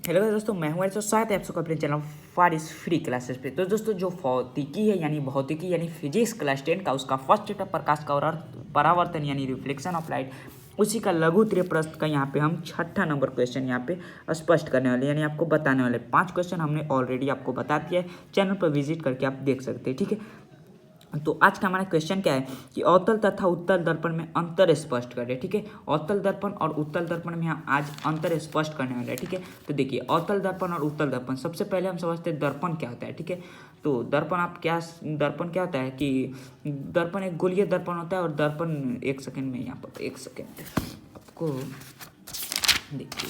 Hello दोस्तों, मैं हूँ तो स्वागत है आप सबका अपने चैनल फॉर इस फ्री क्लासेस पे। तो दोस्तों जो भौतिकी है यानी फिजिक्स क्लास 10 का उसका फर्स्ट चैप्टर प्रकाश का और परावर्तन यानी रिफ्लेक्शन ऑफ लाइट, उसी का लघु प्रश्न का यहाँ पे हम 6ठा नंबर क्वेश्चन यहाँ पे स्पष्ट करने वाले यानी आपको बताने वाले। 5 क्वेश्चन हमने ऑलरेडी आपको बता दिया है, चैनल पर विजिट करके आप देख सकते हैं। ठीक है, तो आज का हमारा क्वेश्चन क्या है कि अवतल तथा उत्तल दर्पण में अंतर स्पष्ट करें। ठीक है, अवतल दर्पण और उत्तल दर्पण में हम आज अंतर स्पष्ट करने वाले हैं। ठीक है, तो देखिए अवतल दर्पण और उत्तल दर्पण, सबसे पहले हम समझते हैं दर्पण क्या होता है। ठीक है, तो दर्पण क्या होता है कि दर्पण एक गोलीय दर्पण होता है। और दर्पण एक सेकेंड में यहाँ पर एक सेकेंड आपको देखिए,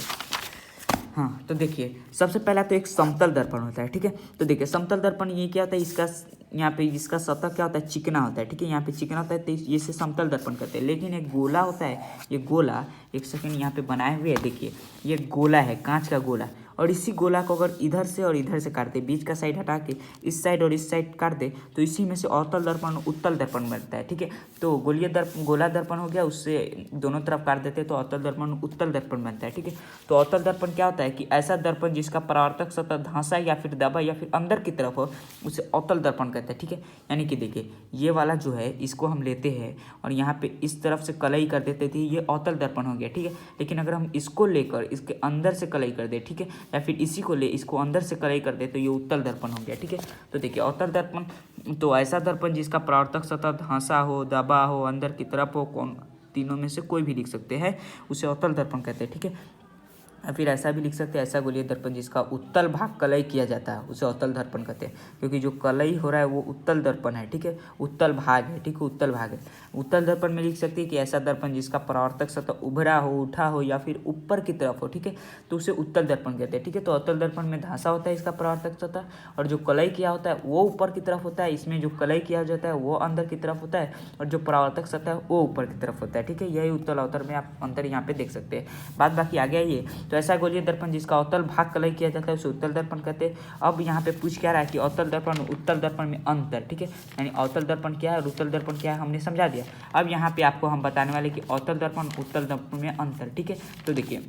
हाँ तो देखिए सबसे पहला तो एक समतल दर्पण होता है। ठीक है, तो देखिए समतल दर्पण ये क्या होता है, इसका यहाँ पे इसका सतह क्या होता है, चिकना होता है। ठीक है, यहाँ पे चिकना होता है तो ये से समतल दर्पण करते हैं। लेकिन एक गोला होता है, ये गोला एक सेकंड यहाँ पे बनाए हुए है, देखिए ये गोला है, कांच का गोला। और इसी गोला को अगर इधर से और इधर से काट दे, बीच का साइड हटा के इस साइड और इस साइड काट दे, तो इसी में से अवतल दर्पण उत्तल दर्पण बनता है। ठीक है, तो गोला दर्पण हो गया, उससे दोनों तरफ काट देते हैं तो अवतल दर्पण उत्तल दर्पण बनता है। ठीक है, तो अवतल दर्पण क्या होता है कि ऐसा दर्पण जिसका परावर्तक सतह धंसा या फिर दबा या फिर अंदर की तरफ हो, उसे अवतल दर्पण कहते हैं। ठीक है, यानी कि देखिए ये वाला जो है इसको हम लेते हैं और यहाँ पे इस तरफ से कलई कर देते थे, ये अवतल दर्पण हो गया। ठीक है, लेकिन अगर हम इसको लेकर इसके अंदर से कलई कर दे, ठीक है, या फिर इसी को ले इसको अंदर से कलई कर दे, तो ये उत्तल दर्पण हो गया। ठीक है, तो देखिए अवतल दर्पण तो ऐसा दर्पण जिसका परावर्तक सतह धंसा हो, दबा हो, अंदर की तरफ हो, कौन तीनों में से कोई भी लिख सकते हैं, उसे अवतल दर्पण कहते हैं। ठीक है, फिर ऐसा भी लिख सकते हैं, ऐसा गोलीय दर्पण जिसका उत्तल भाग कलई किया जाता है उसे अवतल दर्पण कहते हैं, क्योंकि जो कलई हो रहा है वो उत्तल दर्पण है। ठीक है, उत्तल भाग है। ठीक है, उत्तल भाग है। उत्तल दर्पण में लिख सकते हैं कि ऐसा दर्पण जिसका परावर्तक सतह उभरा हो, उठा हो या फिर ऊपर की तरफ हो, ठीक है, तो उसे उत्तल दर्पण कहते हैं। ठीक है, तो अवतल दर्पण में धांसा होता है इसका परावर्तक सतह, और जो कलई किया होता है वो ऊपर की तरफ होता है, इसमें जो कलई किया जाता है वो अंदर की तरफ होता है, और जो परावर्तक सतह है वो ऊपर की तरफ होता है। ठीक है, यही उत्तल अवतल में आप अंतर यहाँ पे देख सकते हैं। बात बाकी आ गया ये, तो ऐसा गोलीय दर्पण जिसका अवतल भाग कलई किया जाता है उसे उत्तल दर्पण कहते हैं। अब यहाँ पे पूछ क्या रहा है कि अवतल दर्पण उत्तल दर्पण में अंतर। ठीक है, यानी अवतल दर्पण क्या है और उत्तल दर्पण क्या है हमने समझा दिया। अब यहाँ पे आपको हम बताने वाले कि अवतल दर्पण उत्तल दर्पण में अंतर। ठीक है, तो देखिए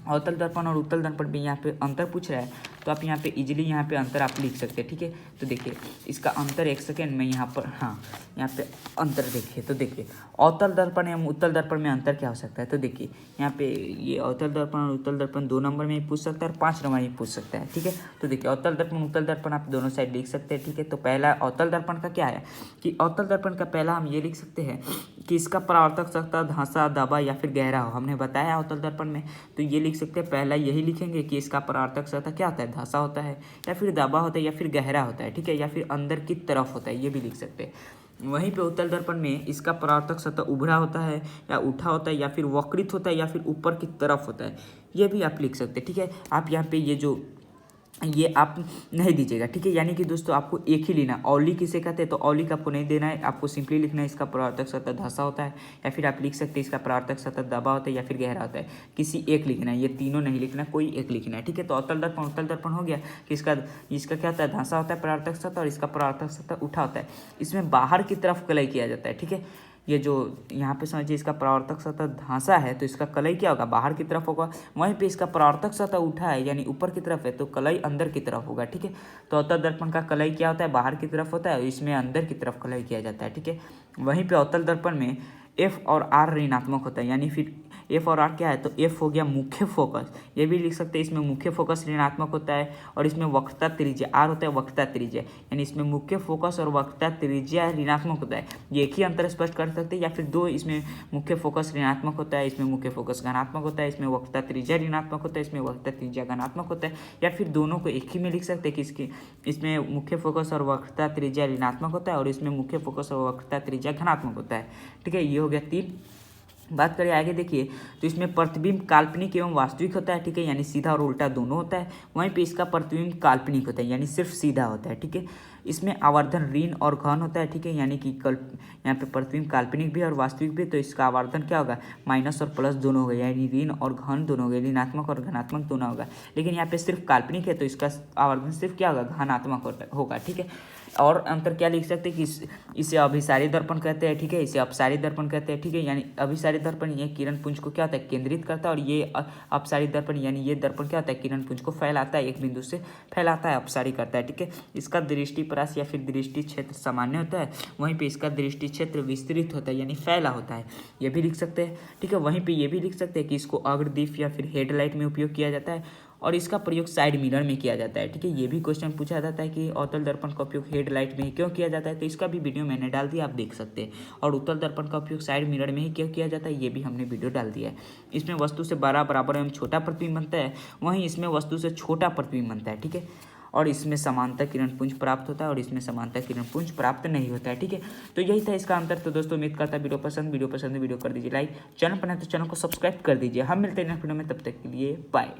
अवतल दर्पण और उत्तल दर्पण में यहाँ पे अंतर पूछ रहा है, तो आप यहाँ पे इजीली यहाँ पे अंतर आप लिख सकते हैं। ठीक है, तो देखिए इसका अंतर एक सेकेंड में यहाँ पर, हाँ यहाँ पे अंतर देखिए, तो देखिए अवतल दर्पण एवं उत्तल दर्पण में अंतर क्या हो सकता है। तो देखिए यहाँ पे ये अवतल दर्पण और उत्तल दर्पण 2 नंबर में ही पूछ सकता है और 5 नंबर में ही पूछ सकता है। ठीक है, तो देखिए अवतल दर्पण उत्तल दर्पण आप दोनों साइड लिख सकते हैं। ठीक है, तो पहला अवतल दर्पण का क्या है कि अवतल दर्पण का पहला हम ये लिख सकते हैं कि इसका परावर्तक सतह धंसा, दबा या फिर गहरा हो, हमने बताया अवतल दर्पण में, तो ये लिख सकते हैं। पहला यही लिखेंगे कि इसका परावर्तक सतह क्या होता है, धंसा होता है या फिर दबा होता है या फिर गहरा होता है। ठीक है, या फिर अंदर की तरफ होता है, ये भी लिख सकते हैं। वहीं पे उत्तल दर्पण में इसका परावर्तक सतह उभरा होता है या उठा होता है या फिर वक्रित होता है या फिर ऊपर की तरफ होता है, ये भी आप लिख सकते हैं। ठीक है, आप यहाँ पे ये आप नहीं दीजिएगा। ठीक है, यानी कि दोस्तों आपको एक ही लेना, औली किसे कहते हैं, तो औली का आपको नहीं देना है, आपको सिंपली लिखना है इसका परावर्तक सतह धंसा होता है, या फिर आप लिख सकते हैं इसका परावर्तक सतह दबा होता है या फिर गहरा होता है, किसी एक लिखना है, ये तीनों नहीं लिखना, कोई एक लिखना है। ठीक है, तो अवतल दर्पण उत्तल दर्पण हो गया कि इसका क्या होता है, धंसा होता है परावर्तक सतह, और इसका परावर्तक सतह उठा होता है, इसमें बाहर की तरफ कलई किया जाता है। ठीक है, ये जो यहाँ पे समझिए इसका परावर्तक सतह धांसा है तो इसका कलई क्या होगा, बाहर की तरफ होगा। वहीं पे इसका परावर्तक सतह उठा है यानी ऊपर की तरफ है, तो कलई अंदर की तरफ होगा। ठीक है, तो अवतल दर्पण का कलई क्या होता है, बाहर की तरफ होता है, और इसमें अंदर की तरफ कलई किया जाता है। ठीक है, वहीं पे अवतल दर्पण में F और R ऋणात्मक होता है, यानी फिर F और R क्या है, तो F हो गया मुख्य फोकस, ये भी लिख सकते हैं, इसमें मुख्य फोकस ऋणात्मक होता है, और इसमें वक्रता त्रिज्या R होता है, वक्रता त्रिज्या, यानी इसमें मुख्य फोकस और वक्रता त्रिज्या ऋणात्मक होता है। ये एक ही अंतर स्पष्ट कर सकते हैं, या फिर दो, इसमें मुख्य फोकस ऋणात्मक होता है, इसमें मुख्य फोकस धनात्मक होता है, इसमें वक्रता त्रिज्या ऋणात्मक होता है, इसमें वक्रता त्रिज्या धनात्मक होता है, या फिर दोनों को एक ही में लिख सकते हैं कि इसमें मुख्य फोकस और वक्रता त्रिज्या ऋणात्मक होता है और इसमें मुख्य फोकस और वक्रता त्रिज्या धनात्मक होता है। ठीक है, ये हो गया 3। बात करें आगे, देखिए तो इसमें प्रतिबिंब काल्पनिक एवं वास्तविक होता है। ठीक है, यानी सीधा और उल्टा दोनों होता है। वहीं पे इसका प्रतिबिंब काल्पनिक होता है, यानी सिर्फ सीधा होता है। ठीक है, इसमें आवर्धन ऋण और घन होता है। ठीक है, यानी कि यहाँ पे प्रतिबिंब काल्पनिक भी और वास्तविक भी, तो इसका आवर्धन क्या होगा, माइनस और प्लस दोनों होगा, यानी ऋण और घन दोनों होगा, ऋणात्मक और धनात्मक दोनों होगा। लेकिन यहाँ पे सिर्फ काल्पनिक है तो इसका आवर्धन सिर्फ क्या होगा, धनात्मक होगा। ठीक है, और अंतर क्या लिख सकते हैं कि इसे अभिसारी दर्पण कहते हैं, ठीक है, इसे अपसारी दर्पण कहते हैं, ठीक है। यानी अभिसारी दर्पण ये किरण पुंज को क्या होता है, केंद्रित करता है, और ये अपसारी दर्पण यानी ये दर्पण क्या होता है, किरण पुंज को फैलाता है, एक बिंदु से फैलाता है, अपसारी करता है, ठीक है। इसका दृष्टिपरास या फिर दृष्टि क्षेत्र सामान्य होता है, वहीं पे इसका दृष्टि क्षेत्र विस्तृत होता है यानी फैला होता है, ये भी लिख सकते हैं, ठीक है। वहीं पे ये भी लिख सकते हैं कि इसको अग्रदीप या फिर हेडलाइट में उपयोग किया जाता है, और इसका प्रयोग साइड मिरर में किया जाता है, ठीक है। ये भी क्वेश्चन पूछा जाता है कि अवतल दर्पण का उपयोग हेडलाइट में ही क्यों किया जाता है, तो इसका भी वीडियो मैंने डाल दिया, आप देख सकते हैं। और उत्तल दर्पण का उपयोग साइड मिरर में ही क्यों किया जाता है, ये भी हमने वीडियो डाल दिया है। इसमें वस्तु से बड़ा, बराबर एवं छोटा प्रतिबिंब बनता है, वहीं इसमें वस्तु से छोटा प्रतिबिंब बनता है, ठीक है। और इसमें समांतर किरण पुंज प्राप्त होता है, और इसमें समांतर किरण पुंज प्राप्त नहीं होता है, ठीक है। तो यही था इसका अंतर। तो दोस्तों उम्मीद करता है वीडियो पसंद है, वीडियो कर दीजिए लाइक, चैनल पर नहीं तो चैनल को सब्सक्राइब कर दीजिए। हम मिलते हैं नेक्स्ट वीडियो में, तब तक के लिए बाय।